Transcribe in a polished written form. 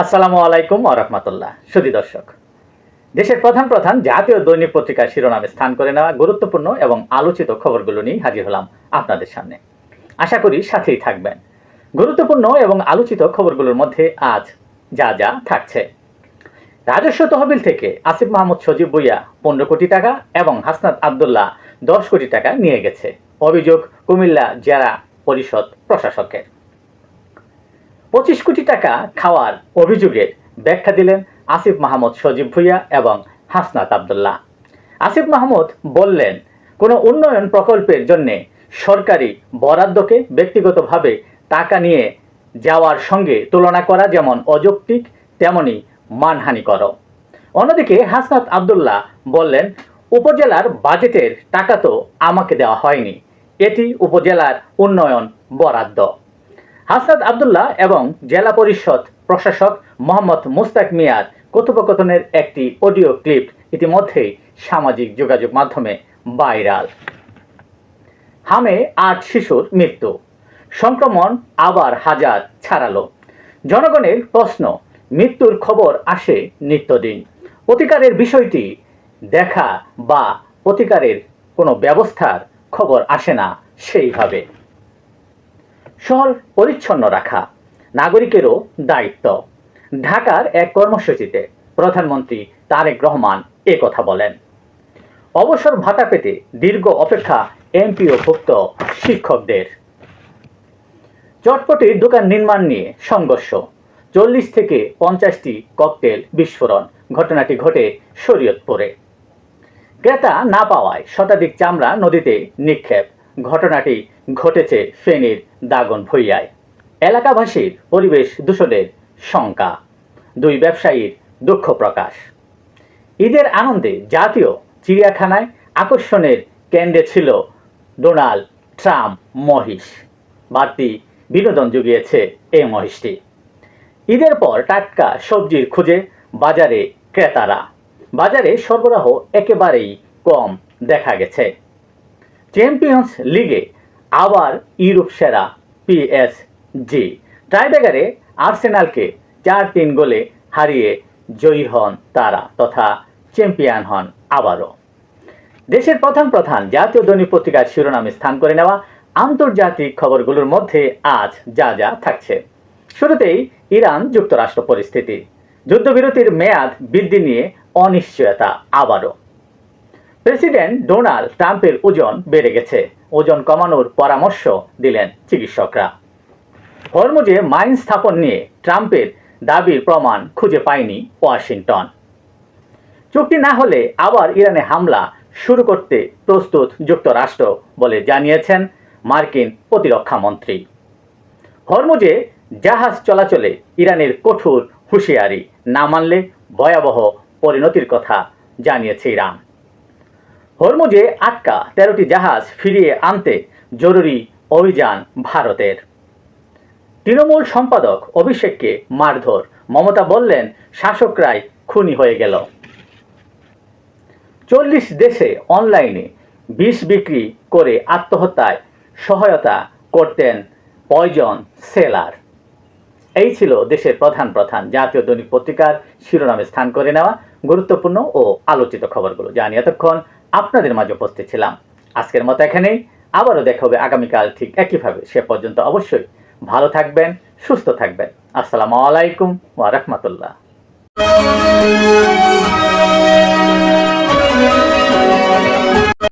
আসসালামু আলাইকুম ওয়া রাহমাতুল্লাহ। সুধী দর্শক, দেশের প্রধান প্রধান জাতীয় দৈনিক পত্রিকার শিরোনামে স্থান করে নেওয়া গুরুত্বপূর্ণ এবং আলোচিত খবরগুলো নিয়ে হাজির হলাম আপনাদের সামনে। আশা করি সাথেই থাকবেন। গুরুত্বপূর্ণ এবং আলোচিত খবরগুলোর মধ্যে আজ যা যা থাকছে: রাজস্ব তহবিল থেকে আসিফ মাহমুদ সজীব ভুঁইয়া 15 কোটি টাকা এবং হাসনাত আব্দুল্লাহ 10 কোটি টাকা নিয়ে গেছে, অভিযোগ কুমিল্লা জেলা পরিষদ প্রশাসকের। 25 কোটি টাকা খাওয়ার অভিযোগের ব্যাখ্যা দিলেন আসিফ মাহমুদ সজীব ভুঁইয়া এবং হাসনাত আব্দুল্লাহ। আসিফ মাহমুদ বললেন, কোনো উন্নয়ন প্রকল্পের জন্য সরকারি বরাদ্দকে ব্যক্তিগতভাবে টাকা নিয়ে যাওয়ার সঙ্গে তুলনা করা যেমন অযৌক্তিক তেমনি মানহানিকর। অন্যদিকে হাসনাত আব্দুল্লাহ বললেন, উপজেলার বাজেটের টাকা তো আমাকে দেওয়া হয়নি, এটি উপজেলার উন্নয়ন বরাদ্দ। হাসনাত আব্দুল্লাহ এবং জেলা পরিষদ প্রশাসক মোহাম্মদ মুস্তাক মিয়ার কথোপকথনের একটি অডিও ক্লিপ ইতিমধ্যেই সামাজিক যোগাযোগ মাধ্যমে ভাইরাল। হামে 8 শিশুর মৃত্যু, সংক্রমণ আবার হাজার ছাড়ালো। জনগণের প্রশ্ন, মৃত্যুর খবর আসে নিত্যদিন, প্রতিকারের বিষয়টি দেখা বা প্রতিকারের কোনো ব্যবস্থার খবর আসে না সেইভাবে। শহর পরিচ্ছন্ন রাখা নাগরিকেরও দায়িত্ব। ঢাকার এক কর্মসূচিতে প্রধানমন্ত্রী তারেক রহমান কথা বলেন। অবসর ভাতা পেতে দীর্ঘ অপেক্ষা এমপিওভুক্ত শিক্ষকদের। চটপটির দোকান নির্মাণ নিয়ে সংঘর্ষ, 40 থেকে 50টি ককটেল বিস্ফোরণ, ঘটনাটি ঘটে শরীয়তপুরে। ক্রেতা না পাওয়ায় শতাধিক চামড়া নদীতে নিক্ষেপ, ঘটনাটি ঘটেছে ফেনীর দাগনভূঞায়। এলাকাবাসীর পরিবেশ দূষণের শঙ্কা, 2 ব্যবসায়ীর দুঃখ প্রকাশ। ঈদের আনন্দে জাতীয় চিড়িয়াখানায় আকর্ষণের কেন্দ্রে ছিল ডোনাল্ড ট্রাম্প মহিষ, বাড়তি বিনোদন জুগিয়েছে এই মহিষটি। ঈদের পর টাটকা সবজির খুঁজে বাজারে ক্রেতারা, বাজারে সরবরাহ একেবারেই কম দেখা গেছে। চ্যাম্পিয়ন্স লিগে আবার ইউরোপ সেরা পিএসজি, টাইব্রেকারে আর্সেনালকে 4-3 গোলে হারিয়ে জয়ী হন তারা তথা চ্যাম্পিয়ন হন আবারও। দেশের প্রধান প্রধান জাতীয় দৈনিক পত্রিকার শিরোনামে স্থান করে নেওয়া আন্তর্জাতিক খবরগুলোর মধ্যে আজ যা যা থাকছে। শুরুতেই ইরান যুক্তরাষ্ট্র পরিস্থিতি, যুদ্ধবিরতির মেয়াদ বৃদ্ধি নিয়ে অনিশ্চয়তা আবারও। প্রেসিডেন্ট ডোনাল্ড ট্রাম্পের ওজন বেড়ে গেছে, ওজন কমানোর পরামর্শ দিলেন চিকিৎসকরা। হরমুজে মাইন স্থাপন নিয়ে ট্রাম্পের দাবির প্রমাণ খুঁজে পায়নি ওয়াশিংটন। চুক্তি না হলে আবার ইরানে হামলা শুরু করতে প্রস্তুত যুক্তরাষ্ট্র বলে জানিয়েছেন মার্কিন প্রতিরক্ষা মন্ত্রী। হরমুজে জাহাজ চলাচলে ইরানের কঠোর হুঁশিয়ারি, না মানলে ভয়াবহ পরিণতির কথা জানিয়েছে ইরান। হরমুজে আটকা 13টি জাহাজ ফিরিয়ে আনতে জরুরি অভিযান ভারতের। তৃণমূল সম্পাদক অভিষেককে মারধর, মমতা বললেন শাসকরাই খুনি হয়ে গেল। 40 দেশে অনলাইনে বিষ বিক্রি করে আত্মহত্যায় সহায়তা করতেন পয়জন সেলার। এই ছিল দেশের প্রধান প্রধান জাতীয় দৈনিক পত্রিকার শিরোনামে স্থান করে নেওয়া গুরুত্বপূর্ণ ও আলোচিত খবরগুলো, যা নিয়ে এতক্ষণ আপনাদের মাঝে উপস্থিত ছিলাম। আজকের মতো এখানেই, আবারও দেখা হবে আগামীকাল ঠিক একইভাবে। সে পর্যন্ত অবশ্যই ভালো থাকবেন, সুস্থ থাকবেন। আসসালামু আলাইকুম ওয়া রাহমাতুল্লাহ।